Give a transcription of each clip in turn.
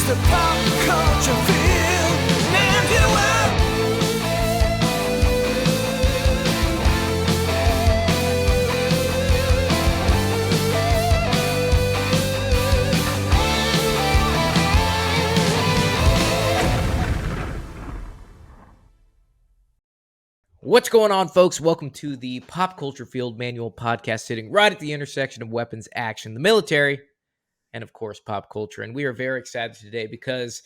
the pop culture field. And you will. What's going on, folks? Welcome to the Pop Culture Field Manual podcast, sitting right at the intersection of weapons, action, the military, and of course, pop culture. And we are very excited today because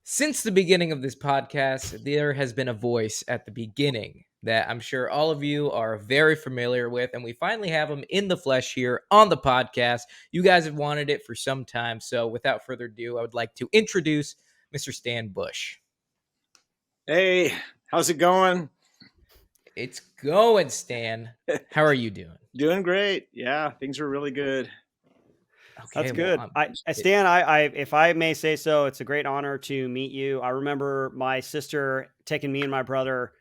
since the beginning of this podcast, there has been a voice at the beginning that I'm sure all of you are very familiar with, and we finally have him in the flesh here on the podcast. You guys have wanted it for some time, so without further ado, I would like to introduce Mr. Stan Bush. Hey, how's it going? It's going, Stan. How are you doing? Doing great. Yeah, things are really good. Okay, That's good. Stan, if I may say so, it's a great honor to meet you. I remember my sister taking me and my brother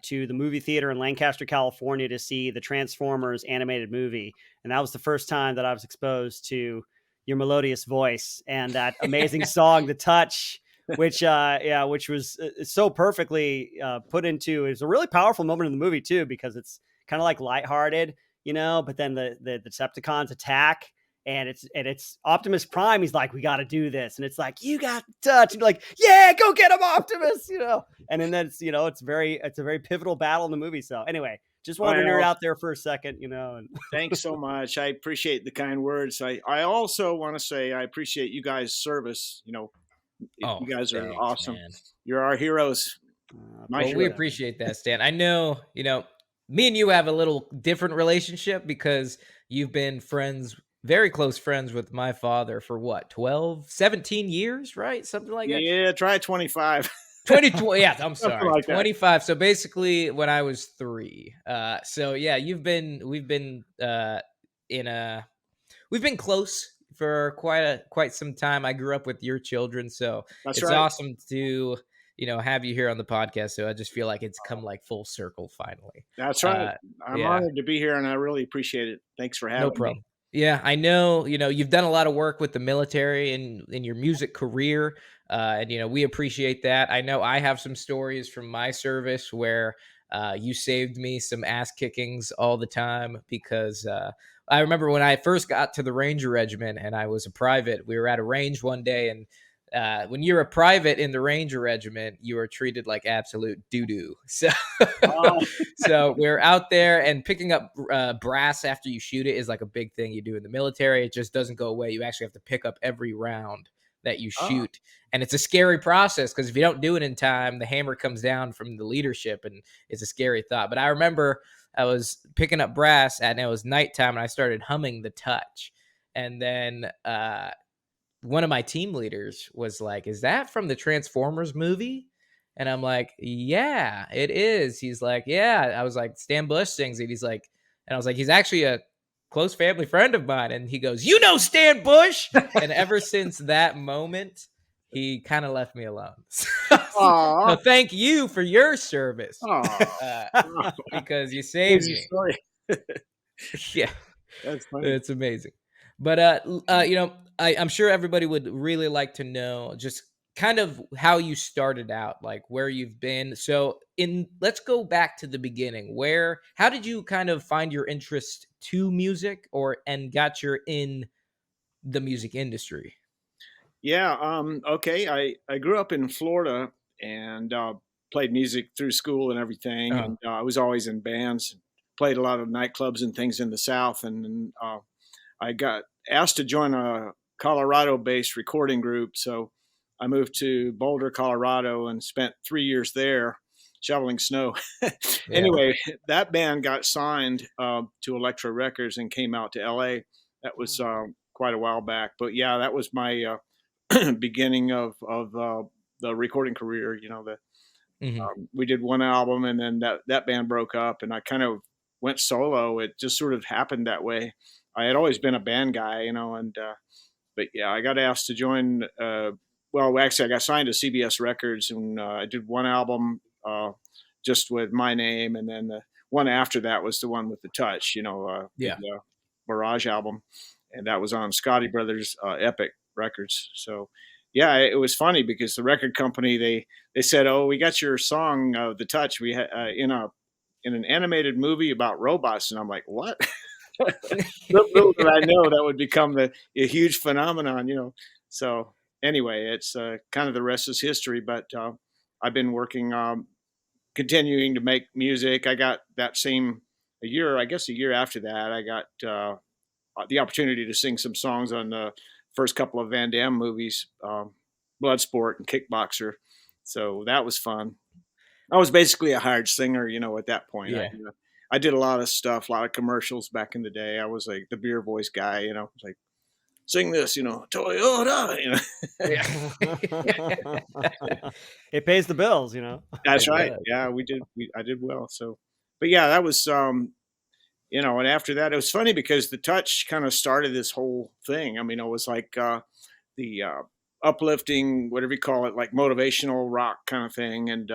to the movie theater in Lancaster, California to see the Transformers animated movie. And that was the first time that I was exposed to your melodious voice and that amazing song, The Touch, which was so perfectly put into. It's a really powerful moment in the movie too, because it's kind of like lighthearted, but then the Decepticons attack, and it's Optimus Prime. He's like, we got to do this, and it's like, you got touch, and you're like, yeah, go get him, Optimus, And then it's it's a very pivotal battle in the movie. So anyway, just wanted to nerd out there for a second, And Thanks so much. I appreciate the kind words. I also want to say I appreciate you guys' service. You guys are awesome. Man. You're our heroes. We appreciate that, Stan. I know, me and you have a little different relationship because you've been very close friends with my father for what, 12, 17 years, right? Something like that. Yeah, try 25. 20, yeah, I'm sorry. Like 25. That. So basically when I was 3. So yeah, we've been close for quite some time. I grew up with your children, so it's awesome to have you here on the podcast. So I just feel like it's come like full circle finally. That's right. I'm honored to be here, and I really appreciate it. Thanks for having me. Yeah, I know. You've done a lot of work with the military in your music career, and we appreciate that. I know I have some stories from my service where you saved me some ass kickings all the time because. I remember when I first got to the Ranger Regiment and I was a private, we were at a range one day, and when you're a private in the Ranger Regiment, you are treated like absolute doo-doo. So we're out there, and picking up brass after you shoot it is like a big thing you do in the military. It just doesn't go away. You actually have to pick up every round that you shoot. And it's a scary process because if you don't do it in time, the hammer comes down from the leadership, and it's a scary thought. But I remember I was picking up brass and it was nighttime, and I started humming The Touch. And then one of my team leaders was like, is that from the Transformers movie? And I'm like, yeah, it is. He's like, yeah. I was like, Stan Bush sings it. He's like, and I was like, he's actually a close family friend of mine. And he goes, Stan Bush. And ever since that moment, he kind of left me alone. So thank you for your service, because you saved me. Yeah, that's funny. It's amazing. But I'm sure everybody would really like to know just kind of how you started out, like where you've been. So let's go back to the beginning. How did you kind of find your interest to music and got in the music industry? Yeah. Okay. I grew up in Florida and played music through school and everything. And I was always in bands, played a lot of nightclubs and things in the South. And I got asked to join a Colorado-based recording group. So I moved to Boulder, Colorado, and spent 3 years there shoveling snow. Anyway, that band got signed to Elektra Records and came out to LA. That was quite a while back. But yeah, that was my beginning of the recording career. We did one album, and then that band broke up, and I kind of went solo. It just sort of happened that way. I had always been a band guy, but yeah, I got asked to join. Actually, I got signed to CBS Records, and I did one album just with my name, and then the one after that was the one with The Touch, the Barrage album, and that was on Scotty Brothers Epic Records. So yeah, it was funny because the record company, they said, "Oh, we got your song, The Touch, we had in an animated movie about robots," and I'm like, "What?" Little did I know that would become a huge phenomenon, you know? So, anyway, it's, kind of the rest is history, but, I've been working, continuing to make music. I got that same a year I guess a year after that, I got, the opportunity to sing some songs on the first couple of Van Damme movies, Bloodsport and Kickboxer. So that was fun. I was basically a hired singer, you know, at that point. Yeah. I did a lot of stuff, a lot of commercials back in the day. I was like the beer voice guy, you know, like sing this, you know, Toyota, you know. Yeah. It pays the bills, you know. That's It right. does. Yeah, we did. I did well. So, but yeah, that was you know, and after that, it was funny because the touch kind of started this whole thing. I mean, it was like the uplifting, whatever you call it, like motivational rock kind of thing. And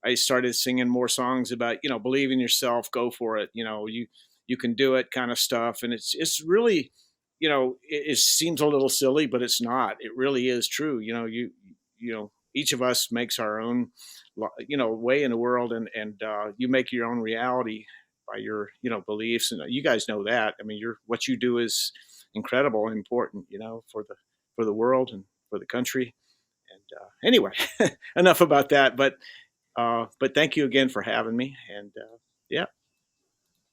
I started singing more songs about, you know, believe in yourself, go for it. You know, you can do it, kind of stuff. And it's really, you know, it seems a little silly, but it's not. It really is true. You know, you know, each of us makes our own, you know, way in the world, and you make your own reality by your, you know, beliefs, and you guys know that. I mean, what you do is incredible and important, you know, for the world and for the country. And anyway, enough about that. But thank you again for having me. And yeah,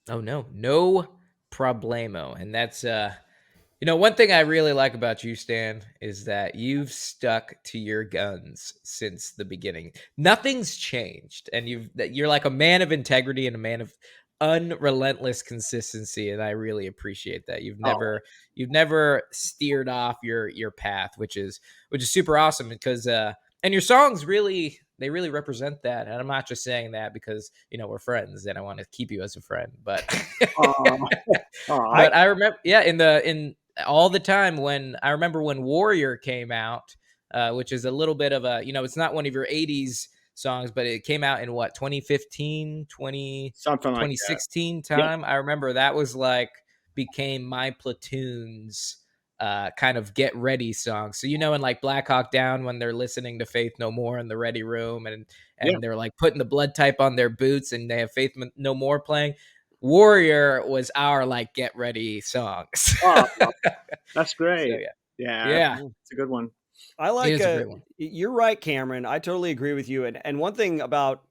Oh no, no problemo. And that's you know, one thing I really like about you, Stan, is that you've stuck to your guns since the beginning. Nothing's changed, and you're like a man of integrity and a man of unrelentless consistency, and I really appreciate that. oh, You've never steered off your path, which is super awesome because and your songs really they really represent that. And I'm not just saying that because, you know, we're friends and I want to keep you as a friend, but uh, I but I remember, yeah, in all the time when I remember when Warrior came out, which is a little bit of a, you know, it's not one of your 80s songs, but it came out in what, 2015, something like twenty that. sixteen Yep. time. I remember that was like became my platoon's kind of get ready song. So, you know, in like Black Hawk Down when they're listening to Faith No More in the ready room, Yeah. and they're like putting the blood type on their boots and they have No More playing. Warrior was our like get ready songs. Oh, well, that's So great. yeah. Yeah, Yeah, it's a good one. I it like is a great one. you're right, Cameron. I totally agree with you. And one thing about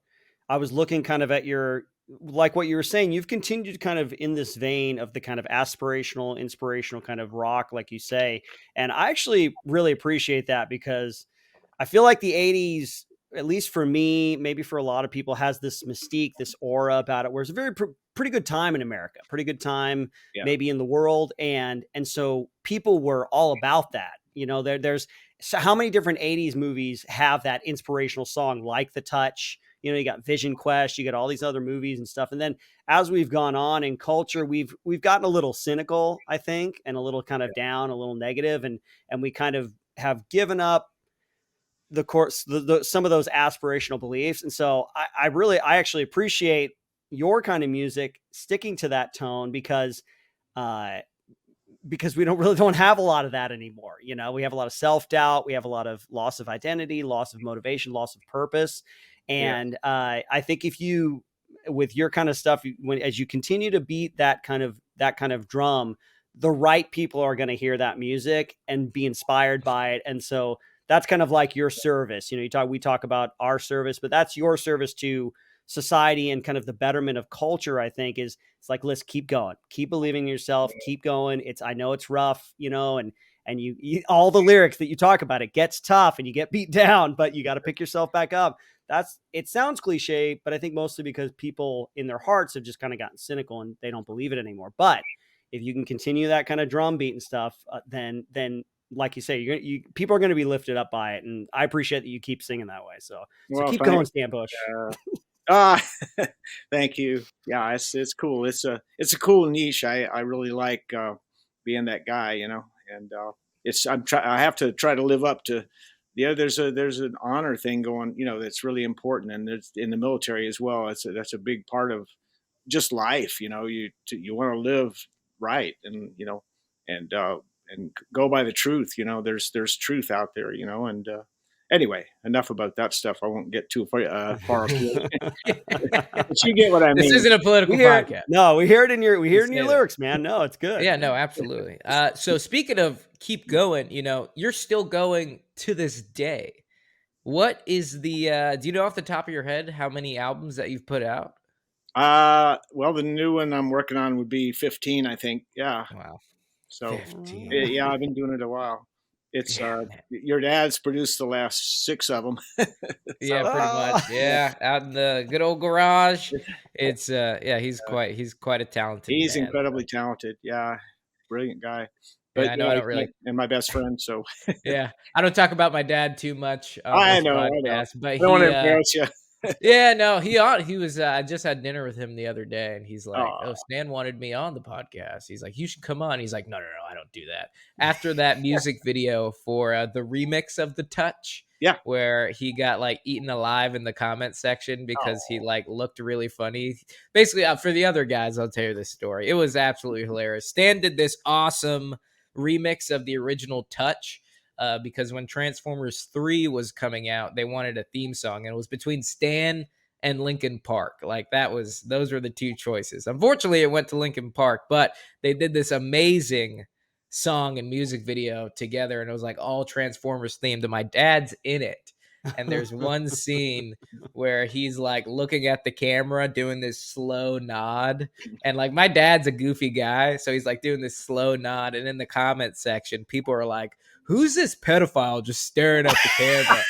I was looking kind of at your like what you were saying, you've continued kind of in this vein of the kind of aspirational, inspirational kind of rock, like you say. And I actually really appreciate that because I feel like the 80s, at least for me, maybe for a lot of people, has this mystique, this aura about it, where it's a very pretty good time in America, pretty good time Yeah. maybe in the world, and so people were all about that. You know, there's so how many different 80s movies have that inspirational song like The Touch? You know, you got Vision Quest, you got all these other movies and stuff. And then as we've gone on in culture, we've gotten a little cynical, I think, and a little kind of down, a little negative, and we kind of have given up the course, some of those aspirational beliefs. And so I actually appreciate your kind of music sticking to that tone uh, because we don't have a lot of that anymore. You know, we have a lot of self-doubt. We have a lot of loss of identity, loss of motivation, loss of purpose. Yeah. And I think if you, with your kind of stuff, as you continue to beat that kind of drum, the right people are going to hear that music and be inspired by it. And so that's kind of like your service. You know, we talk about our service, but that's your service to society and kind of the betterment of culture. I think it's like, let's keep going, keep believing in yourself, keep going. I know it's rough, you know, and all the lyrics that you talk about, it gets tough and you get beat down, but you got to pick yourself back up. It sounds cliche, but I think mostly because people in their hearts have just kind of gotten cynical and they don't believe it anymore. But if you can continue that kind of drum beat and stuff, then like you say, people are going to be lifted up by it. And I appreciate that you keep singing that way. So Well, keep thanks. going, Stan Bush. Ah, thank you. Yeah, it's cool. It's a cool niche. I really like being that guy, you know. And I have to try to live up to there's an honor thing going, you know, that's really important, and it's in the military as well. That's a big part of just life, you know. You want to live right, and you know, and go by the truth. There's truth out there. And anyway, enough about that stuff. I won't get too far afield. But you get what I This mean. isn't a political podcast. No, we hear it in your say that. lyrics, man. No, it's good. Yeah, no, absolutely. So speaking of keep going, you're still going to this day. What is the do you know off the top of your head how many albums that you've put out? Well, the new one I'm working on would be 15, I think. Yeah. Wow. So 15. yeah, I've been doing it a while. It's your dad's produced the last 6 of them. Yeah, pretty much. Yeah, out in the good old garage. It's he's quite a talented He's man. incredibly talented. Yeah, brilliant guy. Yeah, But I know I don't really. and my best friend. So Yeah, I don't talk about my dad too much on I this know. podcast, but I don't want to embarrass you. yeah, no, he was. I just had dinner with him the other day, and he's like, Aw. "Oh, Stan wanted me on the podcast." He's like, "You should come on." He's like, "No, I don't do that." After that music video for the remix of "The Touch," Yeah. where he got like eaten alive in the comment section because he like looked really funny. Basically, for the other guys, I'll tell you this story. It was absolutely hilarious. Stan did this awesome remix of the original "Touch." Because when Transformers 3 was coming out, they wanted a theme song, and it was between Stan and Linkin Park. Like those were the 2 choices. Unfortunately, it went to Linkin Park, but they did this amazing song and music video together, and it was like all Transformers themed, and my dad's in it. And there's one scene where he's like looking at the camera doing this slow nod, and like my dad's a goofy guy, so he's like doing this slow nod, and in the comment section people are like, who's this pedophile just staring at the camera?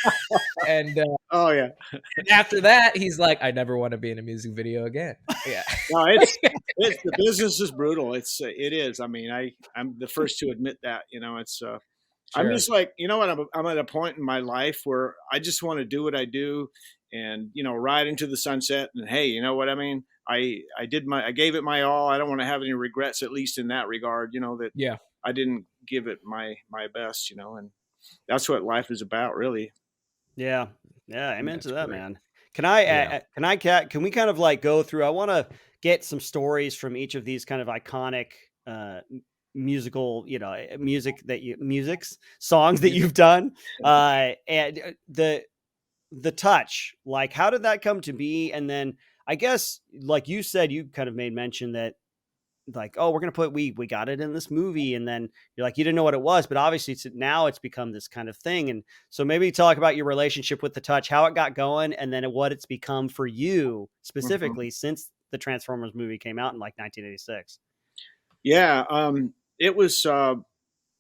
And Oh yeah. after that he's like, I never want to be in a music video again. Yeah. No, it's the business is brutal. It is. I mean, I'm the first to admit that. It's I'm Sure. just like, you know what? I'm at a point in my life where I just want to do what I do, and ride into the sunset. And hey, you know what I mean? I gave it my all. I don't want to have any regrets, at least in that regard. That Yeah. I didn't give it my best. And that's what life is about, really. Yeah. I'm That's into that, great. man. Yeah. Can we kind of like go through? I want to get some stories from each of these kind of iconic musical, songs that you've done. And the Touch, like, how did that come to be? And then I guess, like you said, you kind of made mention that, like, oh, we're gonna we got it in this movie, and then you're like, you didn't know what it was, but obviously it's become this kind of thing. And so maybe talk about your relationship with the Touch, how it got going, and then what it's become for you specifically since the Transformers movie came out in like 1986. Yeah, it was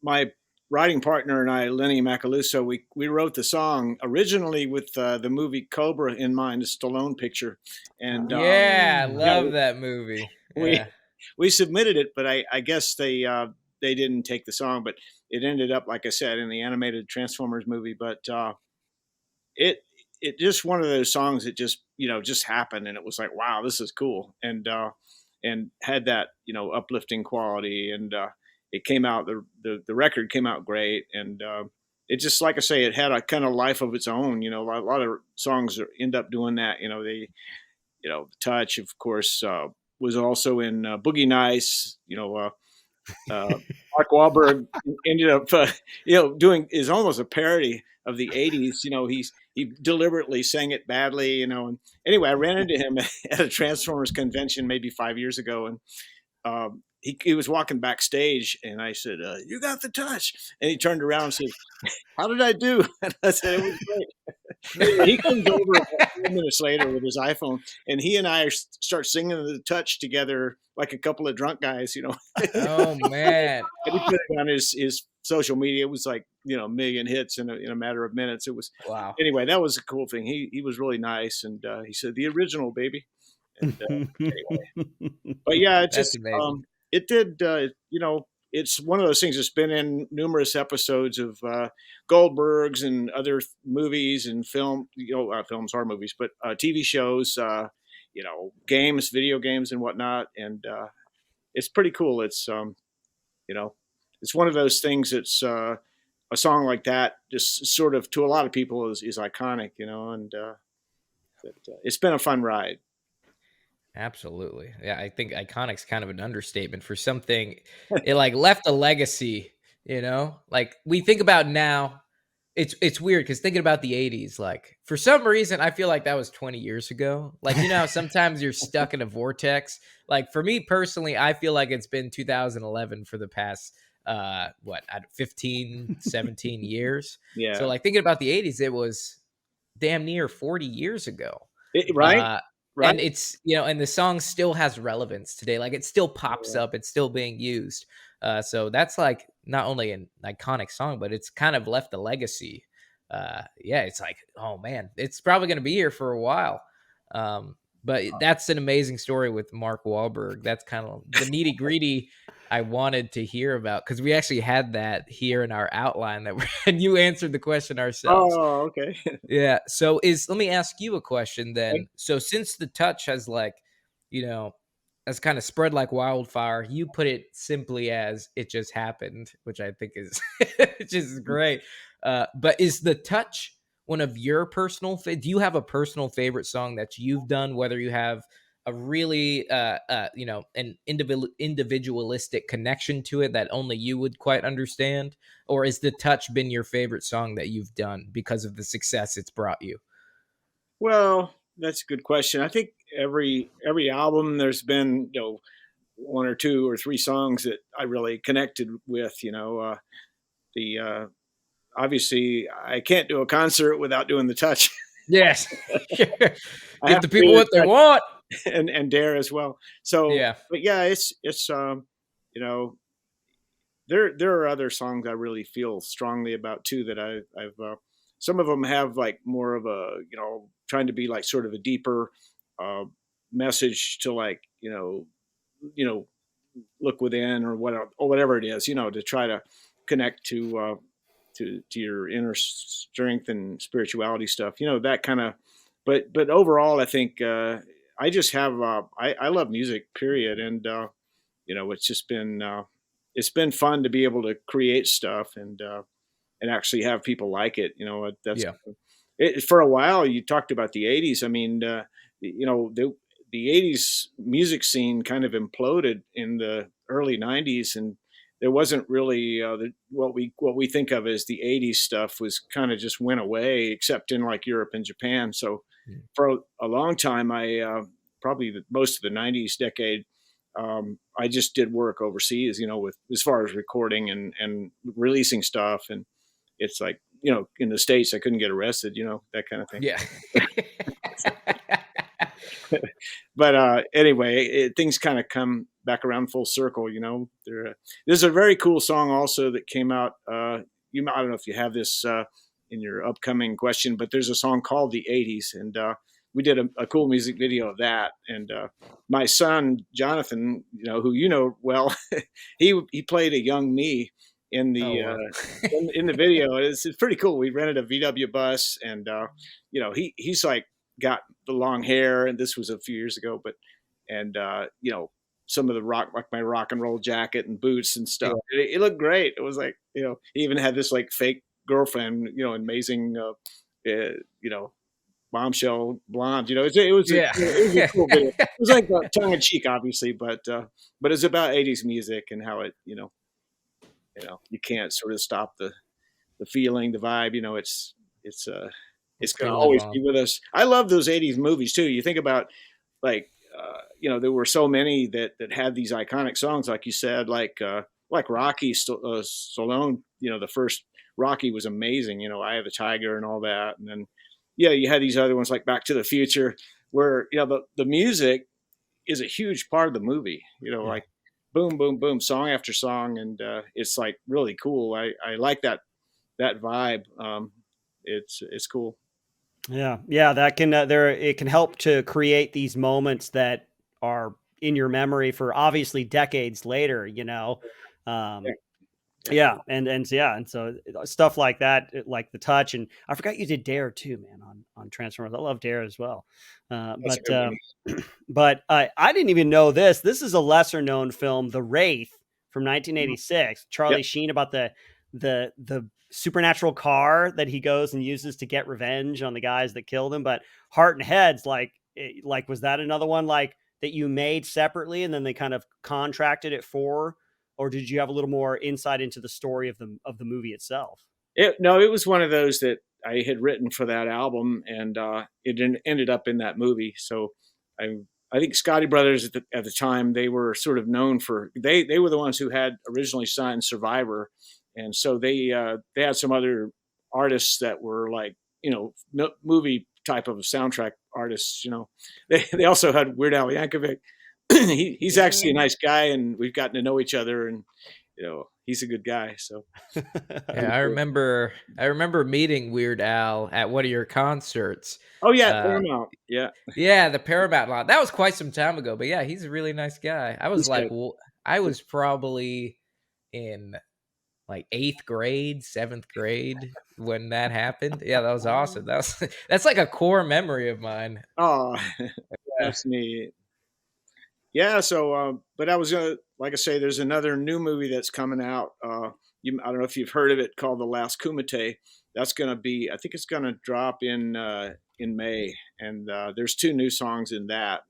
my writing partner and I, Lenny Macaluso. We wrote the song originally with the movie Cobra in mind, the Stallone picture, and Yeah, I love that movie. we we submitted it, but I guess they didn't take the song, but it ended up, like I said, in the animated Transformers movie. But it just one of those songs that just happened, and it was like, wow, this is cool, and had that uplifting quality, and it came out, the record came out great, and it just, like I say, it had a kind of life of its own. A lot of songs end up doing that. The Touch, of course, was also in Boogie Nights. Mark Wahlberg ended up, doing is almost a parody of the '80s. He deliberately sang it badly. And anyway, I ran into him at a Transformers convention maybe 5 years ago, and he was walking backstage, and I said, "You got the touch." And he turned around and said, "How did I do?" And I said, "It was great." He comes over about 4 minutes later with his iPhone, and he and I start singing the Touch together like a couple of drunk guys. Oh man. And he put it on his social media. It was like, a million hits in a matter of minutes. It was, Wow. anyway, that was a cool thing. He was really nice, and he said, "The original, baby." And anyway, but yeah, it That's just amazing. it did. It's one of those things that's been in numerous episodes of Goldbergs and other movies and films are movies, but TV shows, games, video games, and whatnot. And it's pretty cool. It's it's one of those things that's a song like that, just sort of, to a lot of people, is iconic. And it's been a fun ride. Absolutely. Yeah, I think iconic's kind of an understatement for something. It like left a legacy, You know, like we think about now, it's weird because thinking about the 80s, like for some reason, I feel like that was 20 years ago. Like, you know, how sometimes you're stuck in a vortex. Like for me personally, I feel like it's been 2011 for the past, 15, 17 years. So Yeah. like thinking about the 80s, it was damn near 40 years ago. Right. Uh, Right. and it's, you know, and the song still has relevance today. Like it still pops Yeah. up, it's still being used. So that's like not only an iconic song, but it's kind of left a legacy. Yeah, it's like, oh man, it's probably going to be here for a while. But that's an amazing story with Mark Wahlberg. That's kind of the nitty gritty I wanted to hear about because we actually had that here in our outline that and you answered the question ourselves. Oh, okay. Yeah. So let me ask you a question Okay. then. So since the touch has like, you know, has kind of spread like wildfire, you put it simply as it just happened, which I think is which is great. But is the touch one of your do you have a personal favorite song that you've done, whether you have a really you know, an individualistic connection to it that only you would quite understand? Or is the touch been your favorite song that you've done because of the success it's brought you? Well, that's a good question. I think every album there's been, one or two or three songs that I really connected with, the obviously I can't do a concert without doing the touch. Yes. I Give have the to do people the what they touch want. and Dare as well. So, Yeah. but yeah, it's you know, there are other songs I really feel strongly about too that I've some of them have like more of a, trying to be like sort of a deeper uh message to like, you know look within or whatever it is, to try to connect to your inner strength and spirituality stuff, that kind of. But overall, I think I just have I love music, period, and it's just been it's been fun to be able to create stuff and actually have people like it. That's Yeah. for a while. You talked about the '80s. I mean, the '80s music scene kind of imploded in the early '90s, and there wasn't really what we think of as the '80s stuff was kind of just went away, except in like Europe and Japan. So Mm. for a long time, I probably most of the '90s decade. I just did work overseas, with as far as recording and releasing stuff, and it's like, in the States I couldn't get arrested, that kind of thing. Yeah. But anyway, things kind of come back around full circle. There's a very cool song also that came out. I don't know if you have this in your upcoming question, but there's a song called "The '80s," and we did a cool music video of that. And my son Jonathan, who well, he played a young me in Oh the wow. in the video. It's pretty cool. We rented a VW bus, and he's like got the long hair, and this was a few years ago, but and some of the rock, like my rock and roll jacket and boots and Yeah. stuff. It looked great. It was like, he even had this like fake girlfriend, amazing, you know, bombshell blonde. Yeah. It was a cool video. It was like tongue in cheek, obviously, but it's about '80s music and how it, you can't sort of stop the feeling, the vibe. It's It's going to gonna live always be on. with us. I love those '80s movies too. You think about like there were so many that had these iconic songs, like you said, like Rocky, Stallone. The first Rocky was amazing. Eye of the Tiger and all that, and then you had these other ones like Back to the Future, where the music is a huge part of the movie. Yeah. Like boom, boom, boom, song after song, and it's like really cool. I like that vibe. It's cool. Yeah, that can it can help to create these moments that are in your memory for obviously decades later, Yeah, Um, yeah. yeah, and so stuff like that, like the touch, and I forgot you did Dare too, man, on Transformers. I love Dare as well. Uh, That's a but good one. but I didn't even know this. This is a lesser known film, The Wraith from 1986. Yep. Charlie Sheen, about the supernatural car that he goes and uses to get revenge on the guys that killed him. But Heart and Heads, like was that another one like that you made separately and then they kind of contracted it for or did you have a little more insight into the story of the movie itself? No, it was one of those that I had written for that album, and ended up in that movie. So I think Scotty Brothers at the time, they were sort of known for, they were the ones who had originally signed Survivor, and so they had some other artists that were like, movie type of soundtrack artists. They also had Weird Al Yankovic. He's actually a nice guy, and we've gotten to know each other, and he's a good guy. So Yeah, I remember meeting Weird Al at one of your concerts. oh yeah, Paramount. Yeah, Yeah, the Paramount lot. That was quite some time ago, but yeah, he's a really nice guy. I was he's like, good. well, I was probably in like 8th grade, 7th grade when that happened. Yeah, that was awesome. That's like a core memory of mine. Oh, Yeah. that's neat. Yeah. So, but I was gonna, like I say, there's another new movie that's coming out. I don't know if you've heard of it, called The Last Kumite. That's gonna be, I think it's gonna drop in May, and there's 2 new songs in that.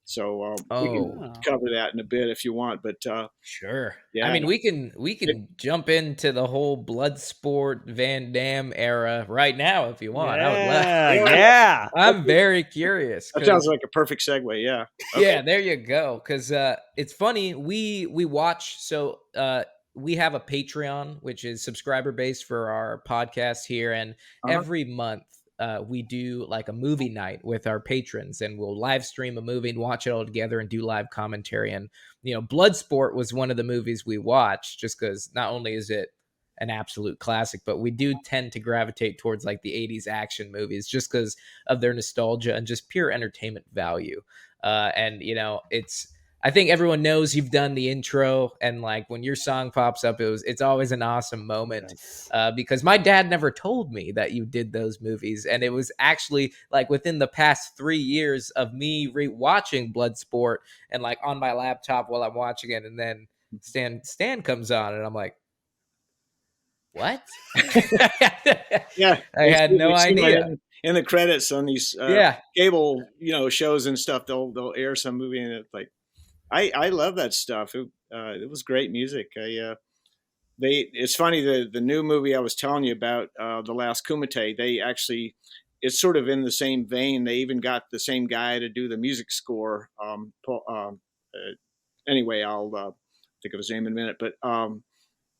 So we can Oh, cover that in a bit if you want. But sure. I yeah, mean, we can jump into the whole Bloodsport Van Damme era right now if you want. I would love. Yeah, Yeah. yeah. I'm very curious. that sounds 'Cause like a perfect segue. Yeah. yeah, there you go. Because it's funny. We watch. So we have a Patreon, which is subscriber based for our podcast here, and Uh-huh. every month we do like a movie night with our patrons, and we'll live stream a movie and watch it all together and do live commentary. And Bloodsport was one of the movies we watched, just because not only is it an absolute classic, but we do tend to gravitate towards like the 80s action movies just because of their nostalgia and just pure entertainment value. And it's, I think everyone knows you've done the intro, and like when your song pops up, it's always an awesome moment. Yes. Because my dad never told me that you did those movies, and it was actually like within the past 3 years of me rewatching Bloodsport and like on my laptop while I'm watching it, and then Stan comes on, and I'm like, what? Yeah, I had no it seemed like idea. in the credits on these Yeah. cable, shows and stuff, they'll air some movie, and it's like, I love that stuff. It was great music. It's funny, the new movie I was telling you about, The Last Kumite. They actually, it's sort of in the same vein. They even got the same guy to do the music score. Anyway, I'll think of his name in a minute, but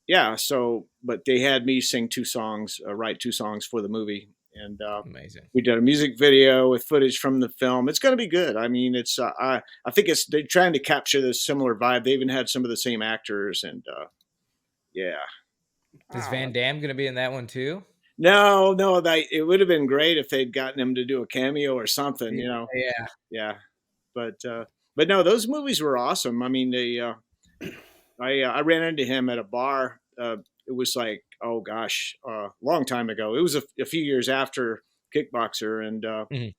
yeah. So, but they had me sing 2 songs, write 2 songs for the movie, and Amazing. we did a music video with footage from the film. It's going to be good. I mean, it's I think they're trying to capture this similar vibe. They even had some of the same actors, and yeah. Is Van Damme going to be in that one too? No, it would have been great if they'd gotten him to do a cameo or something. Yeah. Yeah. But no, those movies were awesome. I mean, I ran into him at a bar. It was like, oh gosh, long time ago. It was a few years after Kickboxer, and Mhm.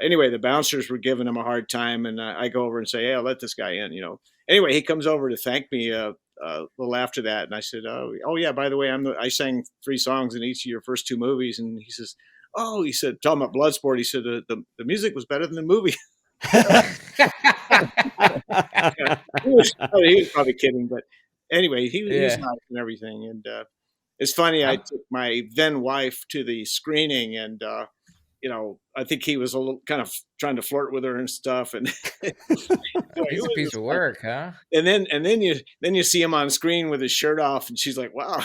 anyway, the bouncers were giving him a hard time, and I go over and say, "Hey, I'll let this guy in." Anyway, he comes over to thank me a little after that, and I said, "Oh yeah, by the way, I sang 3 songs in each of your first 2 movies." And he says, "Oh," he said, talking about Bloodsport, he said, the music was better than the movie." He was probably kidding, but anyway, he was Yeah. nice and everything. And it's funny, I I'm- took my then wife to the screening, and I think he was a little kind of trying to flirt with her and stuff. And He's a piece of work, huh? And then you see him on screen with his shirt off, and she's like, "Wow."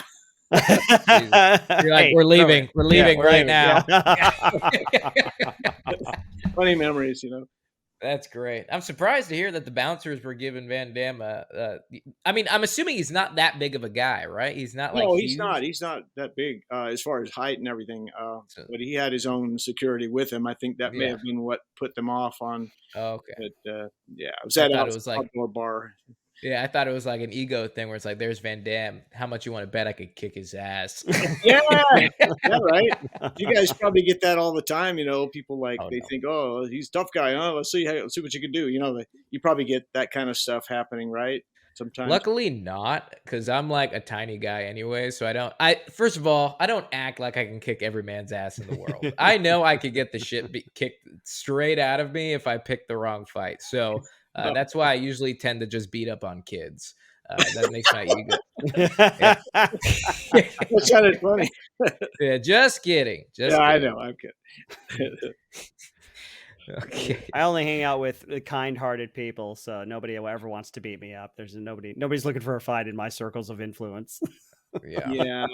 You're like, we're leaving. We're leaving right now. Funny memories. That's great. I'm surprised to hear that the bouncers were giving Van Damme I mean, I'm assuming he's not that big of a guy, right? He's not like No, huge. he's not that big as far as height and everything. So- But he had his own security with him. I think that may Yeah. have been what put them off on. Oh, okay. But yeah, it was I at thought an it was like- outdoor bar. Yeah, I thought it was like an ego thing where it's like, there's Van Damme. How much you want to bet I could kick his ass? Yeah, yeah, right. You guys probably get that all the time. People like Oh, they no. think, "Oh, he's a tough guy. Oh, let's see what you can do." You probably get that kind of stuff happening, right? Sometimes. Luckily not, because I'm like a tiny guy anyway. So first of all, I don't act like I can kick every man's ass in the world. I know I could get the shit kicked straight out of me if I pick the wrong fight. So that's why I usually tend to just beat up on kids. That makes my ego. Yeah. That sounded funny. Yeah, just kidding. Just Yeah, I kidding. know. I'm kidding. Okay. I only hang out with kind-hearted people, so nobody ever wants to beat me up. Nobody's looking for a fight in my circles of influence. Yeah. Yeah.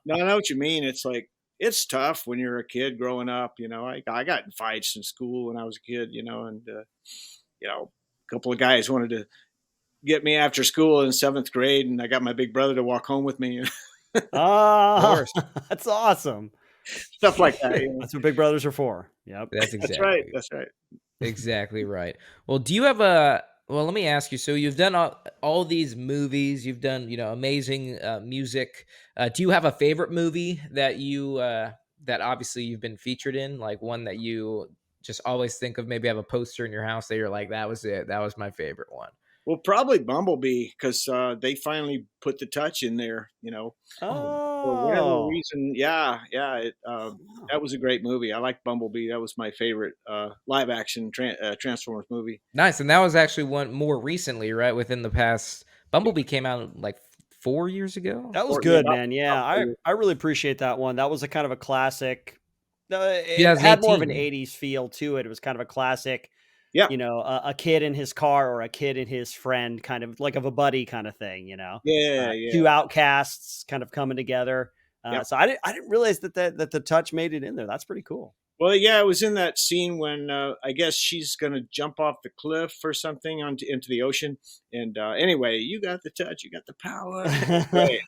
No, I know what you mean. It's like it's tough when you're a kid growing up. I got in fights in school when I was a kid. And a couple of guys wanted to get me after school in seventh grade, and I got my big brother to walk home with me. Oh, that's awesome. Stuff like that. That's what big brothers are for. Yep. That's That's right. exactly That's right. exactly right. Well, do you have well, let me ask you. So you've done all these movies, you've done, amazing music. Do you have a favorite movie that that obviously you've been featured in, like one that you just always think of, maybe have a poster in your house that you're like, that was it. That was my favorite one. Well, probably Bumblebee because they finally put the touch in there. For whatever Oh, reason. Yeah, yeah. That was a great movie. I liked Bumblebee. That was my favorite live action Transformers movie. Nice. And that was actually one more recently, right? Within the past, Bumblebee came out like 4 years ago. that was Or, good, about- man. Yeah, about- I really appreciate that one. That was a kind of a classic. It had more of an 2018. 80s feel to it. It was kind of a classic, yeah, a kid in his car or a kid and his friend, kind of like of a buddy kind of thing, yeah, two yeah. outcasts kind of coming together. Yep. So I didn't realize that the touch made it in there. That's pretty cool. Well, yeah, it was in that scene when I guess she's going to jump off the cliff or something into the ocean. And anyway, you got the touch, you got the power. Right.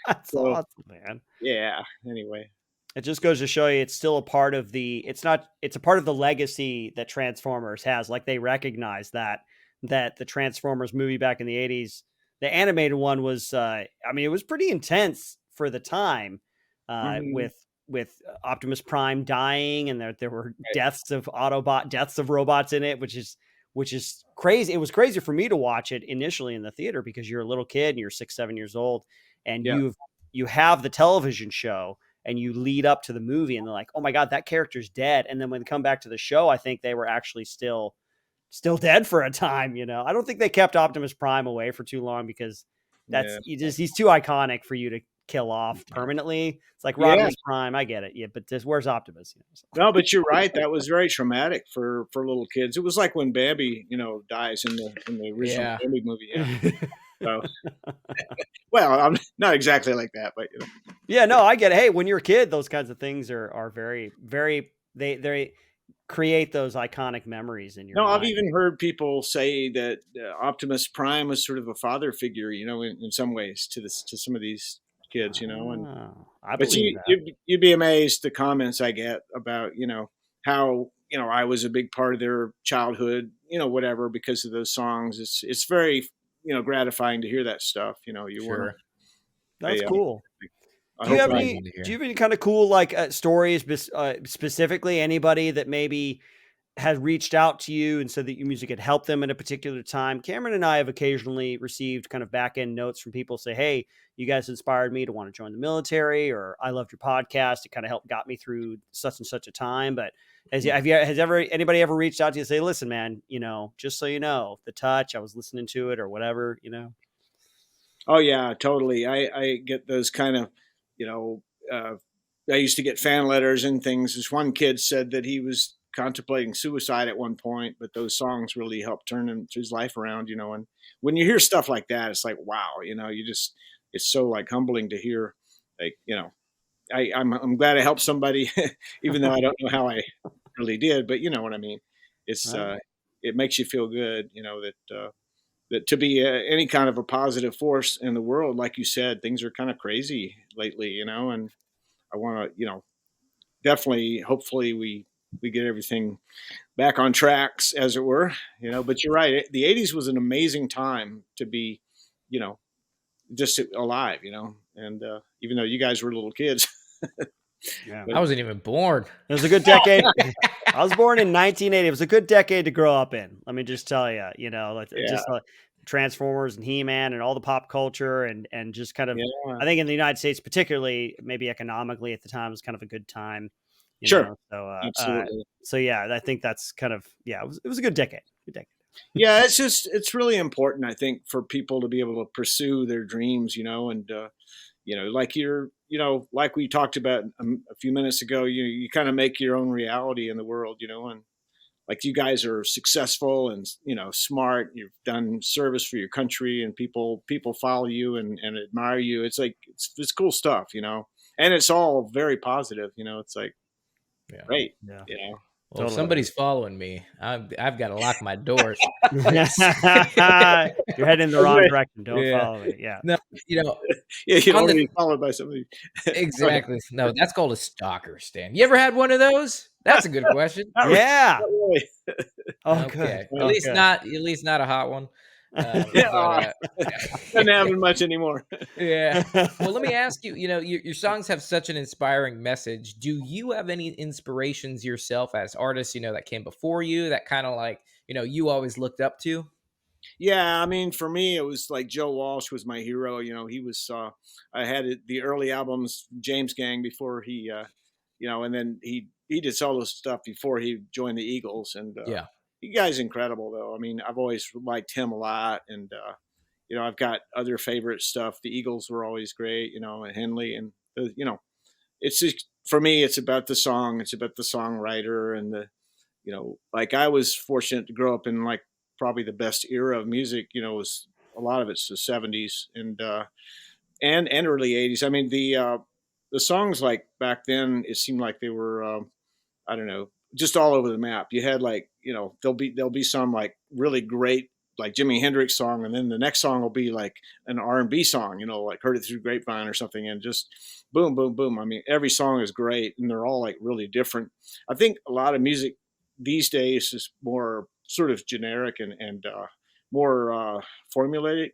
That's So, awesome, man. yeah. Anyway, It just goes to show you it's still a part of it's a part of the legacy that Transformers has. Like they recognize that the Transformers movie back in the 80s, the animated one was it was pretty intense for the time, Mhm. with Optimus Prime dying, and there were Right. deaths of robots in it, which is crazy. It was crazy for me to watch it initially in the theater because you're a little kid and you're 6, 7 years old, and Yeah. you have the television show and you lead up to the movie and they're like, oh my God, that character's dead. And then when they come back to the show, I think they were actually still dead for a time. I don't think they kept Optimus Prime away for too long because Yeah. he's too iconic for you to kill off permanently. It's like Yeah. Rodimus Prime. I get it. Yeah. But where's Optimus? No, but you're right. That was very traumatic for little kids. It was like when Bambi, dies in the original Yeah. Bambi movie. Yeah. So, well, I'm not exactly like that, but Yeah, no, I get it. Hey, when you're a kid, those kinds of things are very, very, they create those iconic memories in your no, I've mind. even heard people say that Optimus Prime was sort of a father figure, in some ways to some of these kids, and I but believe that. you'd be amazed the comments I get about how I was a big part of their childhood, whatever because of those songs. It's very gratifying to hear that stuff. You want Sure. That's I, cool. I Do you hope have I- any? to hear. Do you have any kind of cool like stories? Specifically, anybody that maybe has reached out to you and said that your music had helped them at a particular time? Cameron and I have occasionally received kind of back end notes from people say, "Hey, you guys inspired me to want to join the military," or "I loved your podcast. It kind of got me through such and such a time." But has anybody ever reached out to you and say, "Listen, man, just so you know, the touch, I was listening to it or whatever," Oh yeah, totally. I get those kind of, you know, uh, I used to get fan letters and things. This one kid said that he was contemplating suicide at one point, but those songs really helped turn his life around. And when you hear stuff like that, it's like wow. It's so like humbling to hear. Like I'm glad I helped somebody, even though I don't know how I really did. But you know what I mean. It's Right. it makes you feel good. That to be any kind of a positive force in the world, like you said, things are kind of crazy lately, and I want to, definitely, hopefully we get everything back on tracks as it were, but you're right. The 80s was an amazing time to be, you know, just alive, and even though you guys were little kids, Yeah. I wasn't even born. It was a good decade. I was born in 1980. It was a good decade to grow up in. Let me just tell you, just Transformers and He-Man and all the pop culture and just kind of, yeah, I think in the United States, particularly maybe economically at the time was kind of a good time. Sure. So, absolutely. so yeah, I think that's kind of, it was a good decade. Good decade. Yeah, it's really important, I think, for people to be able to pursue their dreams, and like like we talked about a few minutes ago, you kind of make your own reality in the world, and like you guys are successful and smart. You've done service for your country, and people follow you and admire you. It's like it's cool stuff, and it's all very positive. It's like Yeah. great, Yeah. Well, if Totally. somebody's following me, I've got to lock my doors. You're heading in the wrong direction. Don't Yeah. follow it. Yeah. No, you know, Yeah, you don't on want to the be followed by somebody. exactly. No, that's called a stalker, Stan. You ever had one of those? That's a good question. Not really, Yeah. not really. Oh, Okay. good. At Oh, least good. not a hot one. Yeah, But doesn't happen much anymore. yeah. Well, let me ask you, your songs have such an inspiring message. Do you have any inspirations yourself as artists, that came before you that kind of like, you always looked up to? Yeah, I mean, for me, it was like Joe Walsh was my hero. He was. I had the early albums, James Gang, before he, and then he did solo stuff before he joined the Eagles. And Yeah. the guy's incredible, though. I mean, I've always liked him a lot, and I've got other favorite stuff. The Eagles were always great, and Henley, and it's just for me, it's about the song, it's about the songwriter, and like I was fortunate to grow up in like probably the best era of music. Was a lot of it's the '70s and early '80s. I mean, the songs like back then, it seemed like they were I don't know, just all over the map. You had like there'll be some like really great like Jimi Hendrix song, and then the next song will be like an R&B song, like Heard It Through Grapevine or something, and just boom, boom, boom. I mean, every song is great, and they're all like really different. I think a lot of music these days is more sort of generic and more formulaic.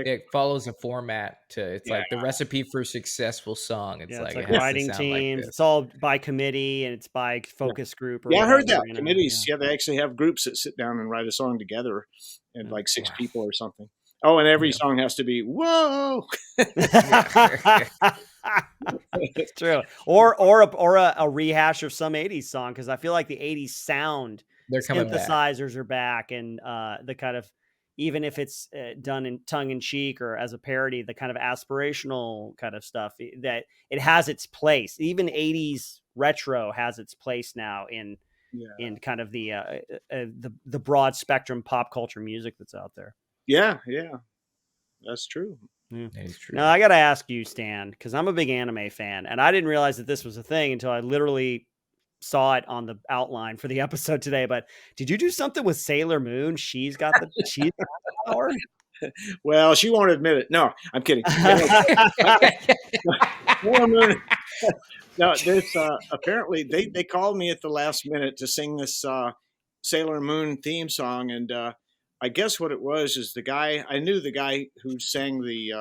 It follows a format it's Yeah, like the recipe for a successful song. It's Yeah, it's like it like has to writing sound like teams. this. It's all by committee and it's by focus group or yeah, I whatever. heard that Yeah. committees. Yeah, they actually have groups that sit down and write a song together, and Yeah. like six Wow. people or something. Oh, and every Yeah. song has to be whoa. It's true. Or a rehash of some 80s song, because I feel like the 80s sound, They're coming back. synthesizers are back, and the kind of, even if it's done in tongue in cheek or as a parody, the kind of aspirational kind of stuff, that it has its place. Even 80s retro has its place now in kind of the broad spectrum pop culture music that's out there. Yeah, that's true. That is true. Now I got to ask you, Stan, because I'm a big anime fan, and I didn't realize that this was a thing until I literally saw it on the outline for the episode today. But did you do something with Sailor Moon? She's got the power. Well, she won't admit it. No, I'm kidding. Sailor Moon. No, there's apparently they called me at the last minute to sing this Sailor Moon theme song, and I guess what it was is I knew the guy who sang the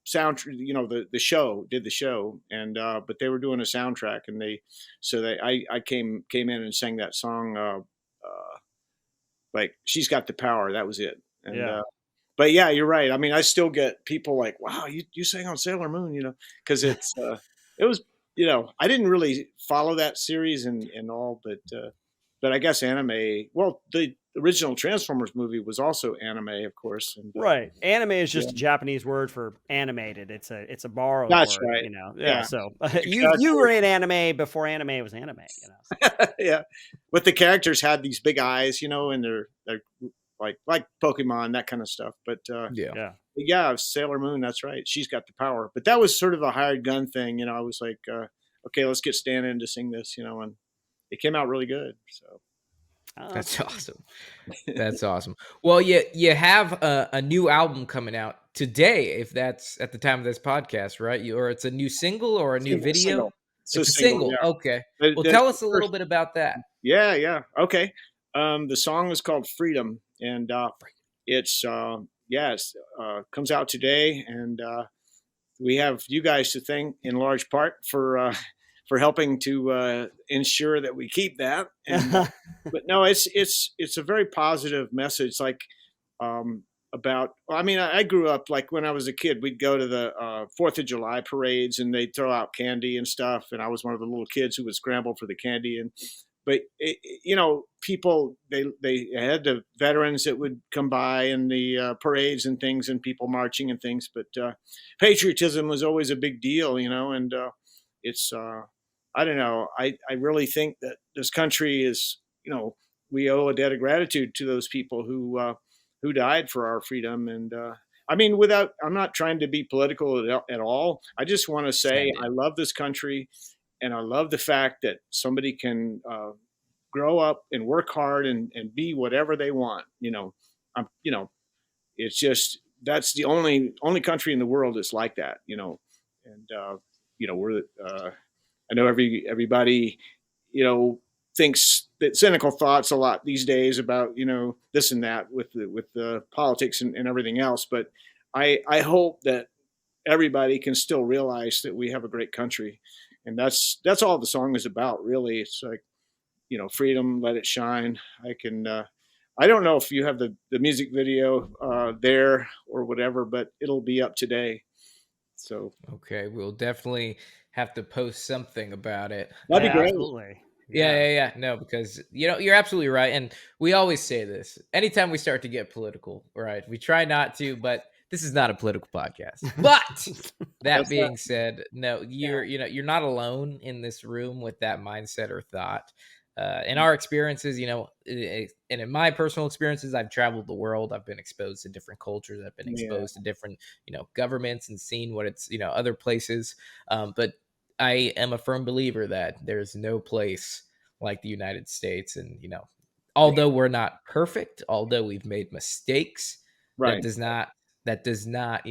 sound, the show, did the show, and but they were doing a soundtrack, and I came in and sang that song, like She's Got the Power. That was it. And Yeah. but yeah, you're right. I mean, I still get people like, wow, you sang on Sailor Moon, because it's it was, I didn't really follow that series and all, but I guess anime. Well, the original Transformers movie was also anime, of course. And, Right. Anime is just a Japanese word for animated. It's a borrowed That's word, right. Yeah. Yeah. So Exactly. you were in anime before anime was anime, Yeah, but the characters had these big eyes, and they're like Pokemon, that kind of stuff. But Yeah. yeah, Sailor Moon, that's right. She's got the power. But that was sort of a hired gun thing, I was like, okay, let's get Stan in to sing this, and it came out really good. So That's awesome. That's awesome. Well, you have a new album coming out today, if that's at the time of this podcast, right? Or it's a new single or a new video? Single. It's a single. Yeah. Okay. But Well, the tell us a little first- bit about that. Yeah. Okay. The song is called Freedom, and it's comes out today, and we have you guys to thank in large part for helping to ensure that we keep that. And, but no, it's a very positive message. Like about. I mean, I grew up like when I was a kid, we'd go to the 4th of July parades, and they'd throw out candy and stuff. And I was one of the little kids who would scramble for the candy. And but people, they had the veterans that would come by and the parades and things and people marching and things, but patriotism was always a big deal, and it's I don't know. I really think that this country is, we owe a debt of gratitude to those people who died for our freedom. And I mean, I'm not trying to be political at all. I just want to say Send it. I love this country, and I love the fact that somebody can grow up and work hard and be whatever they want. It's just, that's the only country in the world that's like that. And we're I know everybody, thinks that cynical thoughts a lot these days about, this and that with the politics and everything else. But I hope that everybody can still realize that we have a great country, and that's all the song is about. Really, it's like, freedom, let it shine. I don't know if you have the music video there or whatever, but it'll be up today. So Okay, we'll definitely have to post something about it. that'd be great. Absolutely. Yeah. No, because you're absolutely right, and we always say this anytime we start to get political, right? We try not to, but this is not a political podcast. But that That's being said, no, you're not alone in this room with that mindset or thought. In our experiences, and in my personal experiences, I've traveled the world. I've been exposed to different cultures. I've been Yeah. exposed to different, governments and seen what it's, other places. But I am a firm believer that there's no place like the United States. And, although we're not perfect, although we've made mistakes, Right. that does not,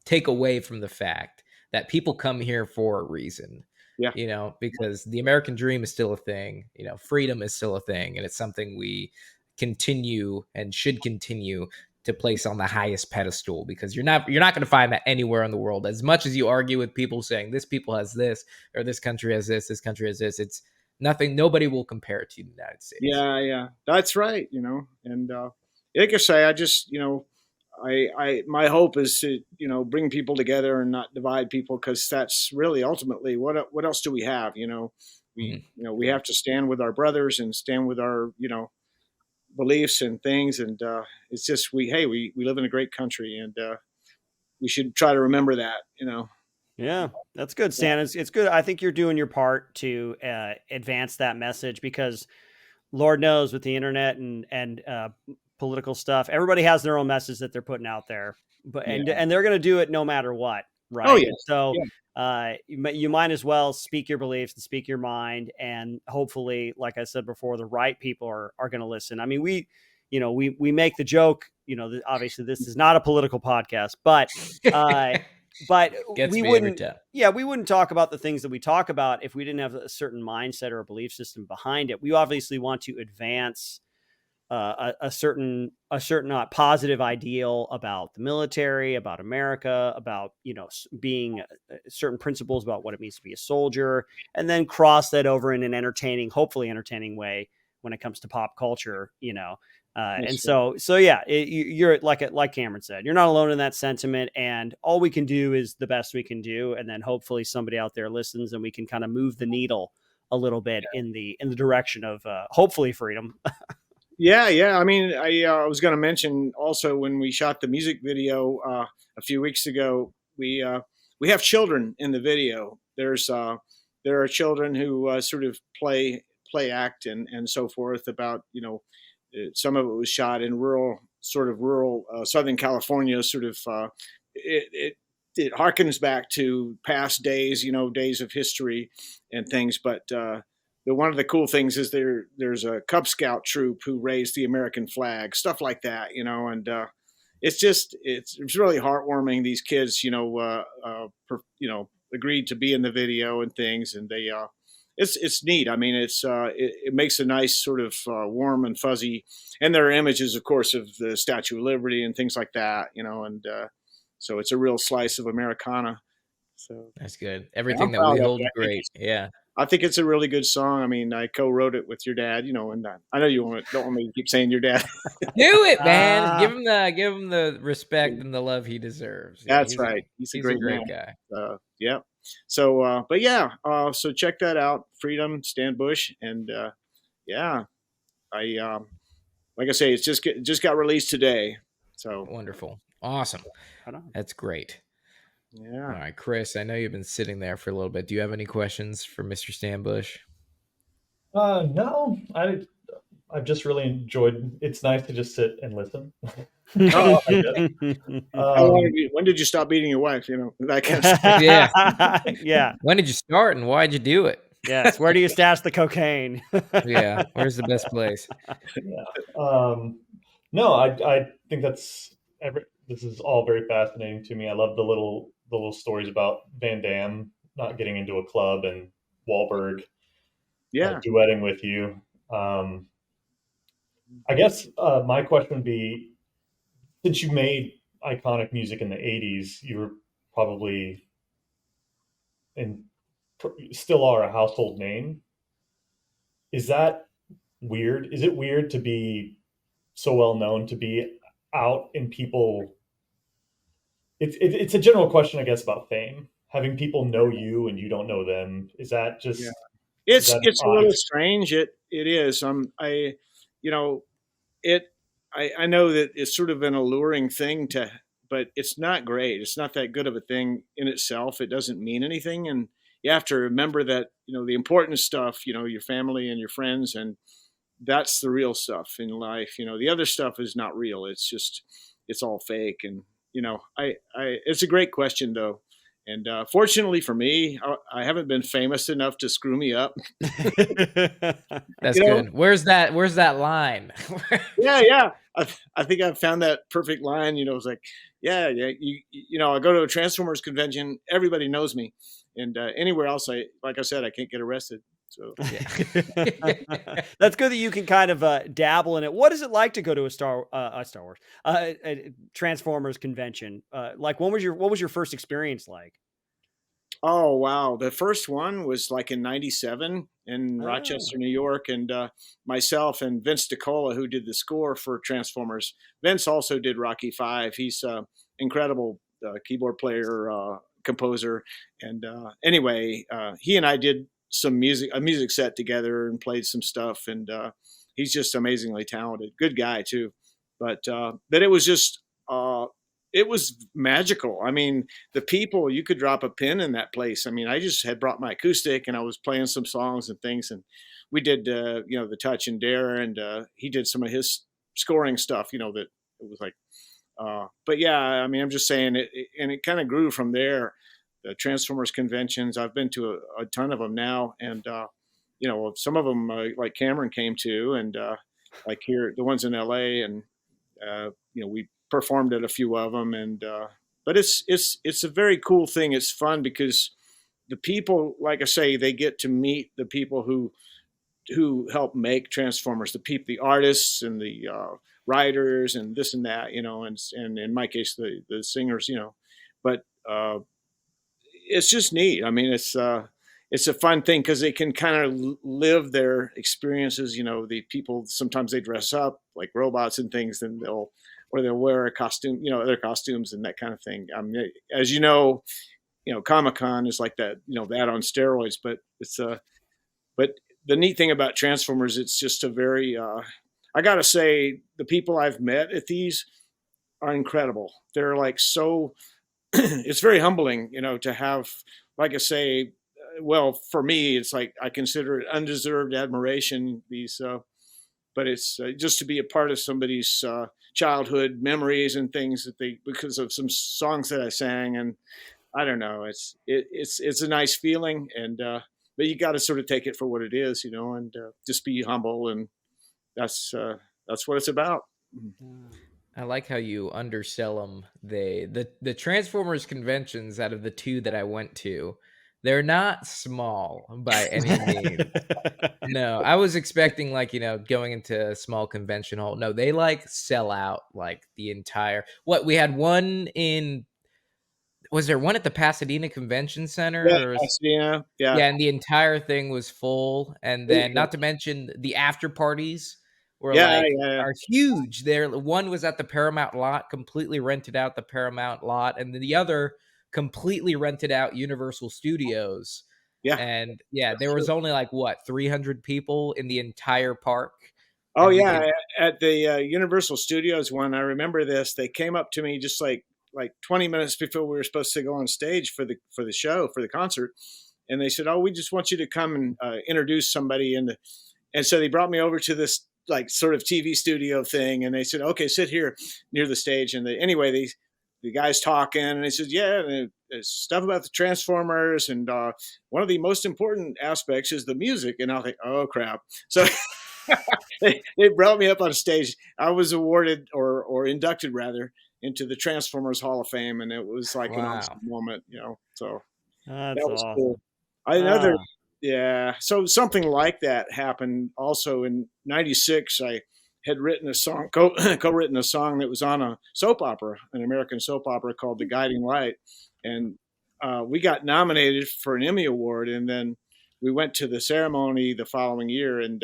take away from the fact that people come here for a reason. Yeah. Because the American dream is still a thing, freedom is still a thing, and it's something we continue and should continue to place on the highest pedestal, because you're not going to find that anywhere in the world. As much as you argue with people saying this people has this, or this country has this country has this, it's nothing. Nobody will compare it to the United States. Yeah, that's right. And like I say, I just, my hope is to, bring people together and not divide people, because that's really ultimately what else do we have? We have to stand with our brothers and stand with our, beliefs and things. And it's just, we live in a great country, and we should try to remember that. Yeah, that's good, Stan. It's good. I think you're doing your part to advance that message, because Lord knows with the internet and political stuff, everybody has their own message that they're putting out there, but and they're going to do it no matter what, right? Oh, yeah. So Yeah. you might as well speak your beliefs and speak your mind, and hopefully, like I said before, the right people are going to listen. I mean, we make the joke, obviously this is not a political podcast, but Gets we me wouldn't, every time. we wouldn't talk about the things that we talk about if we didn't have a certain mindset or a belief system behind it. We obviously want to advance a certain positive ideal about the military, about America, about being certain principles about what it means to be a soldier, and then cross that over in an hopefully entertaining way when it comes to pop culture. And so yeah, you're like Cameron said, you're not alone in that sentiment, and all we can do is the best we can do, and then hopefully somebody out there listens, and we can kind of move the needle a little bit in the direction of hopefully freedom. Yeah. I mean, I was going to mention also, when we shot the music video a few weeks ago, we have children in the video. There are children who sort of play act and so forth. About some of it was shot in rural Southern California. Sort of it harkens back to past days, days of history and things. But one of the cool things is there's a Cub Scout troop who raised the American flag, stuff like that, and it's really heartwarming. These kids, agreed to be in the video and things, and they it's neat. I mean, it makes a nice sort of warm and fuzzy, and there are images, of course, of the Statue of Liberty and things like that, and so it's a real slice of Americana. So That's good. Everything that we hold great. Yeah. I think it's a really good song. I mean, I co-wrote it with your dad, and I know you don't want me to keep saying your dad. Do it, man. Give him the respect and the love he deserves. That's right. He's a great guy. Yeah. So, but yeah, so check that out. Freedom, Stan Bush, and yeah, I like I say, it's just got released today. So Wonderful. Awesome. Right on. That's great. All yeah. right, Chris, I know you've been sitting there for a little bit. Do you have any questions for Mr. Stanbush? No, I've just really enjoyed. It's nice to just sit and listen. Oh, I guess. how long Um, when did you stop beating your wife? You know, that kind of stuff. Yeah. Yeah. When did you start and why'd you do it? Yes. Where do you stash the cocaine? Yeah. Where's the best place? yeah. No, I think this is all very fascinating to me. I love the little stories about Van Damme not getting into a club and Wahlberg Yeah. duetting with you. I guess my question would be, since you made iconic music in the '80s, you were probably and still are a household name. Is that weird? Is it weird to be so well known, to be out in people? It's a general question, I guess, about fame. Having people know you and you don't know them. Is that Yeah. just is It's that an it's a odd little strange. It is. I you know, it I know that it's sort of an alluring thing to, but it's not great. It's not that good of a thing in itself. It doesn't mean anything, and you have to remember that, the important stuff, your family and your friends, and that's the real stuff in life. The other stuff is not real. It's all fake. And I it's a great question though. And fortunately for me, I haven't been famous enough to screw me up. That's you know, good. Where's that line? yeah. I think I've found that perfect line. It's like, yeah. I go to a Transformers convention, everybody knows me, and anywhere else, like I said, I can't get arrested. So That's good that you can kind of dabble in it. What is it like to go to a Star Wars, a Transformers convention? Like, what was your first experience like? oh wow, the first one was like in '97 in Oh, Rochester, New York, and myself and Vince DiCola, who did the score for Transformers. Vince also did Rocky Five. He's incredible keyboard player, composer, and anyway, he and I did a music set together and played some stuff, and he's just amazingly talented, good guy too. But it was just it was magical. I mean, the people, you could drop a pin in that place. I mean, I just had brought my acoustic and I was playing some songs and things, and we did the Touch and Dare, and he did some of his scoring stuff. That it was like, but yeah, I mean, I'm just saying and it kind of grew from there. The Transformers conventions, I've been to a ton of them now, and some of them like Cameron came to, and like here the ones in LA, and we performed at a few of them, and but it's a very cool thing. It's fun because the people, like I say, they get to meet the people who help make Transformers, the artists and the writers and this and that, and in my case the singers, but it's just neat. I mean, it's a fun thing because they can kind of live their experiences. The people, sometimes they dress up like robots and things, and they'll wear a costume, other costumes and that kind of thing. I mean, as Comic-Con is like that, that on steroids. But but the neat thing about Transformers, it's just a very I gotta say, the people I've met at these are incredible. They're like so it's very humbling, to have, like I say, well, for me, it's like I consider it undeserved admiration. But it's just to be a part of somebody's childhood memories and things because of some songs that I sang, and I don't know, it's a nice feeling, and but you got to sort of take it for what it is, and just be humble, and that's what it's about. I like how you undersell them. The Transformers conventions, out of the two that I went to, they're not small by any means. No, I was expecting going into a small convention hall. No, they sell out like the entire. What we had one in. Was there one at the Pasadena Convention Yeah, Center? Pasadena. Yeah, Yeah, and the entire thing was full. And there you then, go. not to mention, the after parties were Yeah, yeah, are huge. There, one was at the Paramount lot, completely rented out the Paramount lot, and then the other completely rented out Universal Studios. Yeah. And yeah, That's there true. was only like what 300 people in the entire park, Oh and you yeah, could. at the Universal Studios one, I remember this. They came up to me just like 20 minutes before we were supposed to go on stage for the show for the concert, and they said, "Oh, we just want you to come and introduce somebody." And so they brought me over to this like sort of TV studio thing, and they said, "Okay, sit here near the stage." And the guys talking, and they said, "Yeah, and there's stuff about the Transformers, and one of the most important aspects is the music." And I was like, "Oh crap!" So they brought me up on stage. I was awarded or inducted rather into the Transformers Hall of Fame, and it was like an awesome Wow. moment, So That's that was cool. awesome. Another, Ah, yeah. So something like that happened also in '96. I had written a song, co-written a song that was on a soap opera, an American soap opera called The Guiding Light, and we got nominated for an Emmy Award, and then we went to the ceremony the following year, and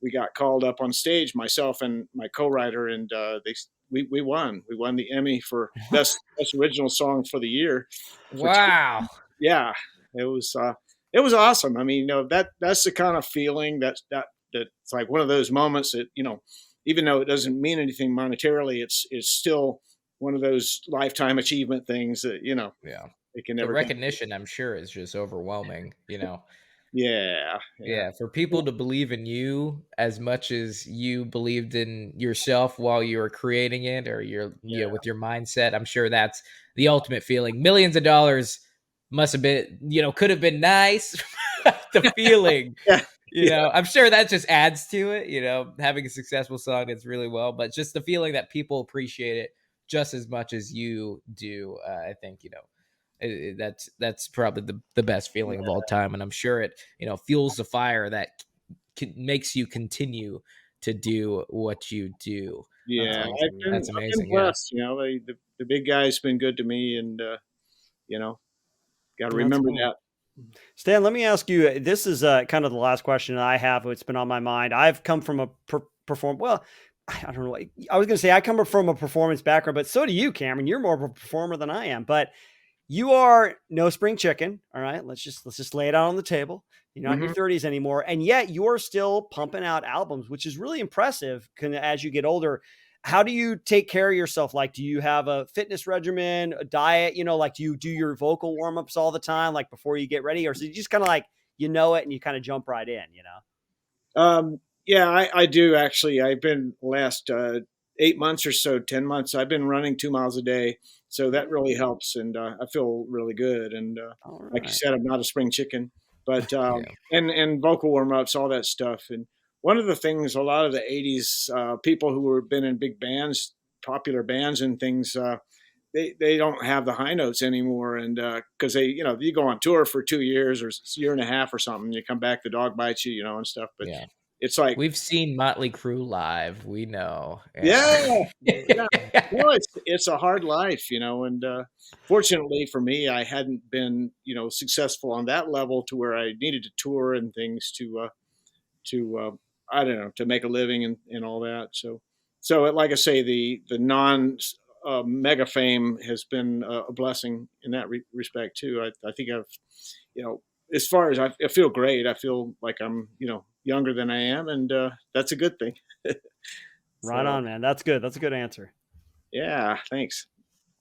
we got called up on stage, myself and my co-writer, and we won. We won the Emmy for best original song for the year. For Wow. yeah, it was it was awesome. I mean, that's the kind of feeling that's like one of those moments that even though it doesn't mean anything monetarily, it's still one of those lifetime achievement things that Yeah. it can The never come. recognition, I'm sure, is just overwhelming. Yeah, yeah, Yeah, for people to believe in you as much as you believed in yourself while you were creating it, or yeah, with your mindset, I'm sure that's the ultimate feeling. Millions of dollars must have been, could have been nice. The feeling, yeah, yeah, I'm sure that just adds to it, having a successful song that's really well, but just the feeling that people appreciate it just as much as you do. I think, that's probably the best feeling of all time, and I'm sure it fuels the fire that makes you continue to do what you do. yeah. That's I've been amazing. Yeah. blessed. The big guy's been good to me, and you know, got to that's remember cool. that. Stan, let me ask you. This is kind of the last question I have. It's been on my mind. I've come from a perform. Well, I don't know. I was going to say I come from a performance background, but so do you, Cameron. You're more of a performer than I am. But you are no spring chicken. All right. Let's just lay it out on the table. You're not in your Hmm. 30s anymore. And yet you're still pumping out albums, which is really impressive as you get older. How do you take care of yourself? Like, do you have a fitness regimen, a diet? Like, do you do your vocal warm-ups all the time, like before you get ready? Or is it just kind of like, it and you kind of jump right in? Yeah, I do actually. I've been last 8 months or so, 10 months. I've been running 2 miles a day, so that really helps, and I feel really good. And All like you right. said, I'm not a spring chicken, but Yeah. and vocal warm ups, all that stuff. And one of the things, a lot of the '80s people who were been in big bands, popular bands, and things. They don't have the high notes anymore, and because you go on tour for 2 years or year and a half or something, you come back, the dog bites you, and stuff. But Yeah. it's like, We've seen Motley Crue live. We know. yeah, Yeah. yeah. No, it's a hard life, and fortunately for me, I hadn't been, successful on that level to where I needed to tour and things to I don't know, to make a living and all that. So like I say, the non mega fame has been a blessing in that respect too. I think I've, as far as I feel great, I feel like I'm, younger than I am, and that's a good thing. Right So on, man. That's good. That's a good answer. yeah, thanks.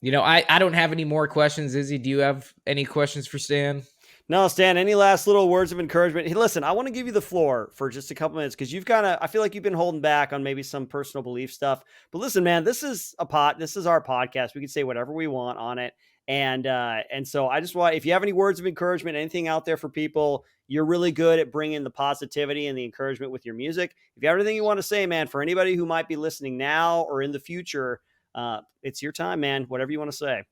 I don't have any more questions. Izzy, do you have any questions for Stan? No, Stan, any last little words of encouragement? Hey, listen, I want to give you the floor for just a couple minutes because I feel like you've been holding back on maybe some personal belief stuff. But listen, man, this is our podcast. We can say whatever we want on it. And so I just want, if you have any words of encouragement, anything out there for people, you're really good at bringing the positivity and the encouragement with your music. If you have anything you want to say, man, for anybody who might be listening now or in the future, it's your time, man. Whatever you want to say.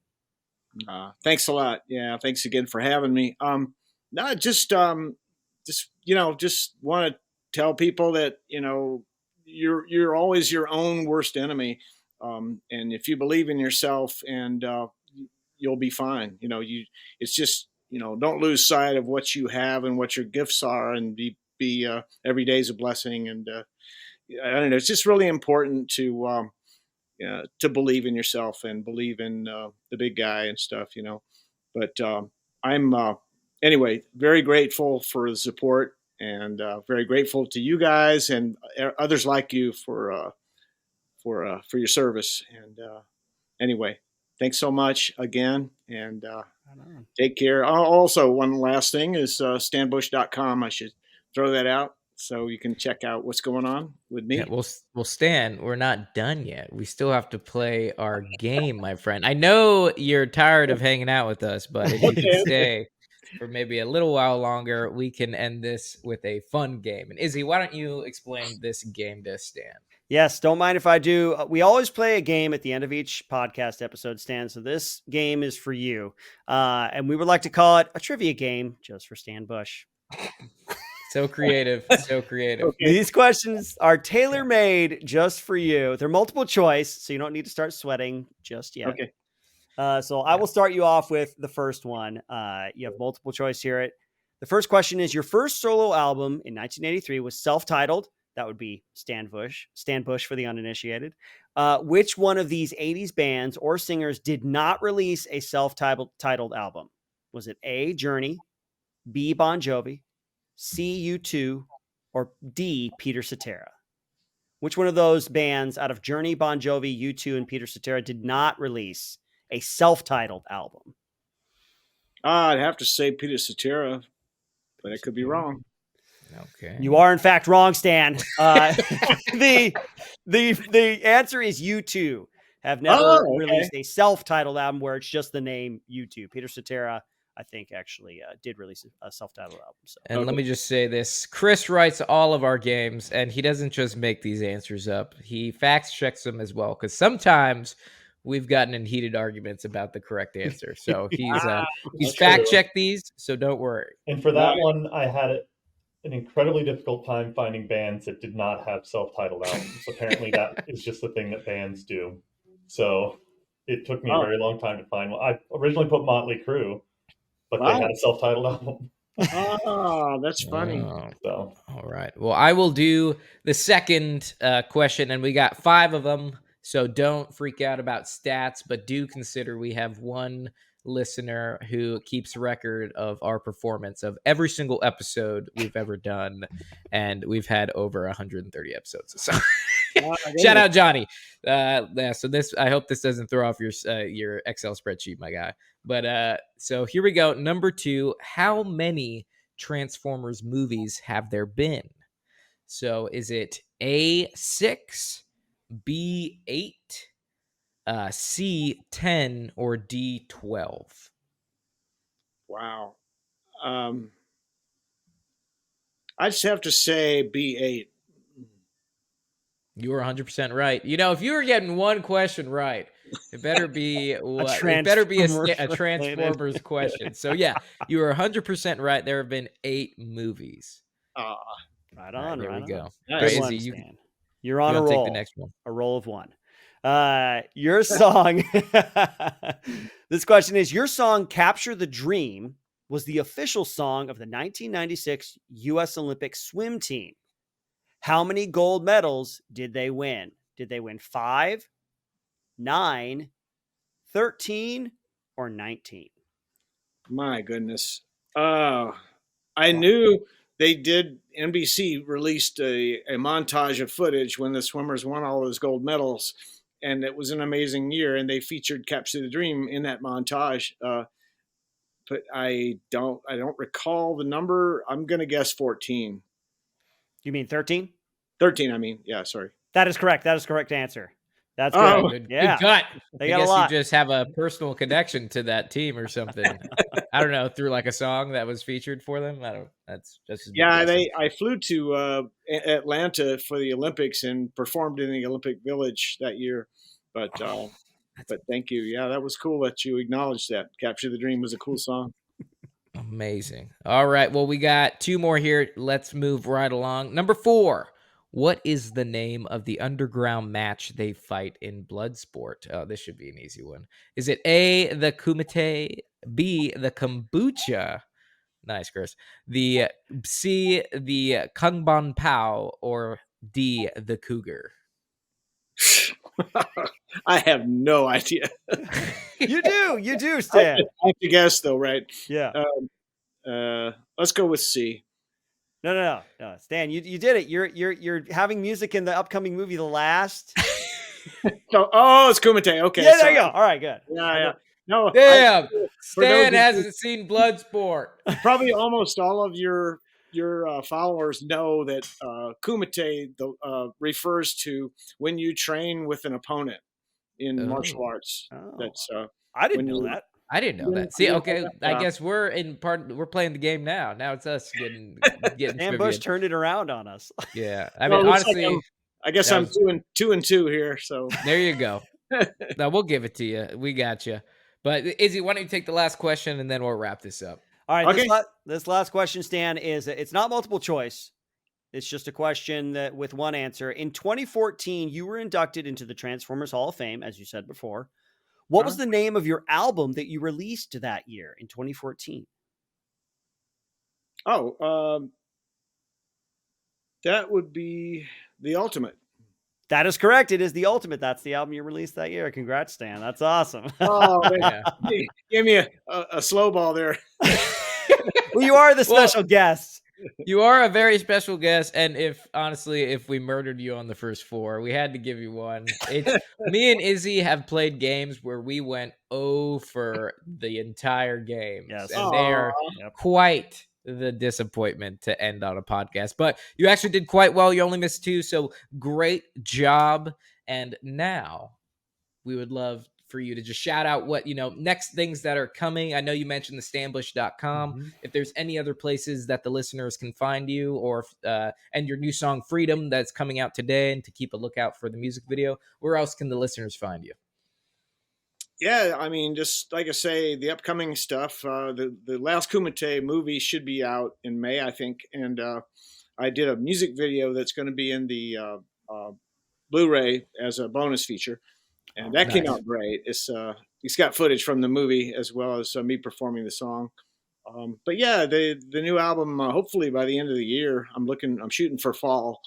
Thanks a lot. Yeah, thanks again for having me. No, just want to tell people that you're always your own worst enemy, and if you believe in yourself, and you'll be fine. It's just don't lose sight of what you have and what your gifts are, and be every day's a blessing. And I don't know, it's just really important to believe in yourself and believe in the big guy and stuff. But I'm anyway, very grateful for the support, and very grateful to you guys and others like you for your service. And anyway, thanks so much again, and take care. Also, one last thing is stanbush.com. I should throw that out so you can check out what's going on with me. Yeah, well, Stan, we're not done yet. We still have to play our game, my friend. I know you're tired of hanging out with us, but if you could Okay. stay for maybe a little while longer, we can end this with a fun game. And Izzy, why don't you explain this game to Stan? Yes, don't mind if I do. We always play a game at the end of each podcast episode, Stan. So this game is for you. And we would like to call it a trivia game just for Stan Bush. So creative. So creative. Okay. These questions are tailor-made just for you. They're multiple choice, so you don't need to start sweating just yet. Okay. So I will start you off with the first one. You have multiple choice here. The first question is, your first solo album in 1983 was self-titled. That would be Stan Bush for the uninitiated. Which one of these 80s bands or singers did not release a self-titled album? Was it A, Journey, B, Bon Jovi, C, U2, or D, Peter Cetera? Which one of those bands out of Journey, Bon Jovi, U2, and Peter Cetera did not release a self-titled album? I'd have to say Peter Cetera, but I could be wrong. Okay. You are in fact wrong, Stan. The answer is U2 have never released a self-titled album where it's just the name U2. Peter Cetera, I think, actually did release a self-titled album. So. And let me just say this. Chris writes all of our games, and he doesn't just make these answers up. He fact checks them as well, because sometimes we've gotten in heated arguments about the correct answer. So he's fact checked these, so don't worry. And for that one, I had an incredibly difficult time finding bands that did not have self-titled albums. Apparently that is just the thing that bands do. So it took me a very long time to find one. I originally put Motley Crue, but they had a self-titled album. Oh, that's funny. So, all right. Well, I will do the second question, and we got 5 of them. So don't freak out about stats, but do consider we have one listener who keeps record of our performance of every single episode we've ever done, and we've had over 130 episodes. So shout out Johnny. So this, I hope this doesn't throw off your Excel spreadsheet, my guy. But so here we go. Number 2, how many Transformers movies have there been? So is it A6, B8, C10, or D12? Wow. I just have to say B8. You were 100% right. You know, if you were getting one question right, it better be what? It better be a Transformers question. So yeah, you were 100% right. There have been 8 movies. Right on. There we go. Nice. Crazy. You're on a roll. Take the next one. A roll of 1. Your song. This question is, your song "Capture the Dream" was the official song of the 1996 U.S. Olympic swim team. How many gold medals did they win? Did they win 5, 9, 13, or 19? My goodness. I knew they did. NBC released a montage of footage when the swimmers won all those gold medals, and it was an amazing year, and they featured Capture the Dream in that montage. But I don't recall the number. I'm going to guess 14. You mean 13? 13, I mean. Yeah, sorry. That is correct. That is correct answer. That's good. Oh, Good Yeah. cut. They I got a guess lot. you just have a personal connection to that team or something. I don't know, through like a song that was featured for them. I don't. That's just Yeah, I flew to Atlanta for the Olympics and performed in the Olympic Village that year. But thank you. Yeah, that was cool that you acknowledged that. Capture the Dream was a cool song. Amazing. All right. Well, we got 2 more here. Let's move right along. Number 4. What is the name of the underground match they fight in Bloodsport? Oh, this should be an easy one. Is it A, the Kumite, B, the Kombucha? Nice, Chris. The C, the Kungban Pao, or D, the Cougar? I have no idea. You do, Stan. I have to guess though, right? Yeah. Let's go with C. No. Stan, you did it. You're having music in the upcoming movie, The Last. So, it's Kumite. Okay. Yeah, there sorry. you go. All right, good. Yeah. No, Damn, for those Stan of you- hasn't seen Bloodsport. probably almost all of your followers know that Kumite refers to when you train with an opponent in martial arts. Oh. That's I didn't when know you- that. I didn't know Yeah, that. See, yeah, okay, I yeah. guess we're playing the game now. Now it's us getting Dan Bush trivia. turned it around on us. Yeah, I Well, mean, it looks like honestly, I guess that I'm was- 2-2 here. So there you go. No, we'll give it to you. We got you. But Izzy, why don't you take the last question and then we'll wrap this up. All right, Okay. this last question, Stan, is it's not multiple choice. It's just a question that with one answer. In 2014, you were inducted into the Transformers Hall of Fame, as you said before. What was the name of your album that you released that year in 2014? That would be The Ultimate. That is correct. It is The Ultimate. That's the album you released that year. Congrats, Stan. That's awesome. Oh, man. Yeah. Give me a slow ball there. Well, you are the special guest. You are a very special guest, and if we murdered you on the first four, we had to give you one. Me and Izzy have played games where we went 0 for the entire game. Yes. And they are quite the disappointment to end on a podcast. But you actually did quite well. You only missed 2, so great job. And now we would love for you to just shout out what, next things that are coming. I know you mentioned the stanbush.com. Mm-hmm. If there's any other places that the listeners can find you, or and your new song Freedom that's coming out today, and to keep a lookout for the music video, where else can the listeners find you? Yeah, I mean, just like I say, the upcoming stuff, the last Kumite movie should be out in May, I think. And I did a music video that's going to be in the Blu-ray as a bonus feature. And that came out great. It's got footage from the movie as well as me performing the song. But yeah, the new album, hopefully by the end of the year, I'm shooting for fall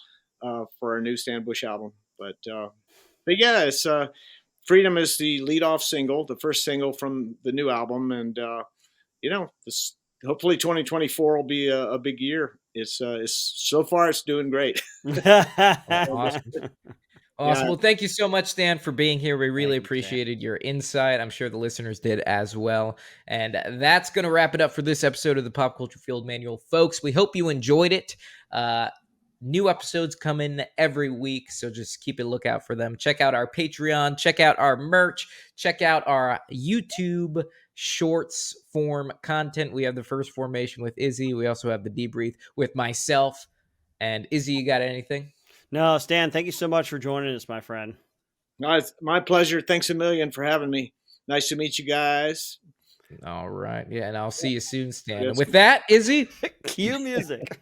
for a new Stan Bush album. But yeah, it's Freedom is the lead-off single, the first single from the new album, and hopefully 2024 will be a big year. It's so far it's doing great. Awesome. Awesome. Yeah. Well, thank you so much, Stan, for being here. We really Thank you, appreciated your insight. I'm sure the listeners did as well. And that's going to wrap it up for this episode of the Pop Culture Field Manual. Folks, we hope you enjoyed it. New episodes come in every week, so just keep a lookout for them. Check out our Patreon. Check out our merch. Check out our YouTube shorts form content. We have the first formation with Izzy. We also have the debrief with myself. And Izzy, you got anything? No, Stan, thank you so much for joining us, my friend. No, it's my pleasure. Thanks a million for having me. Nice to meet you guys. All right. Yeah, and I'll see you soon, Stan. Yes. And with that, Izzy? Cue music.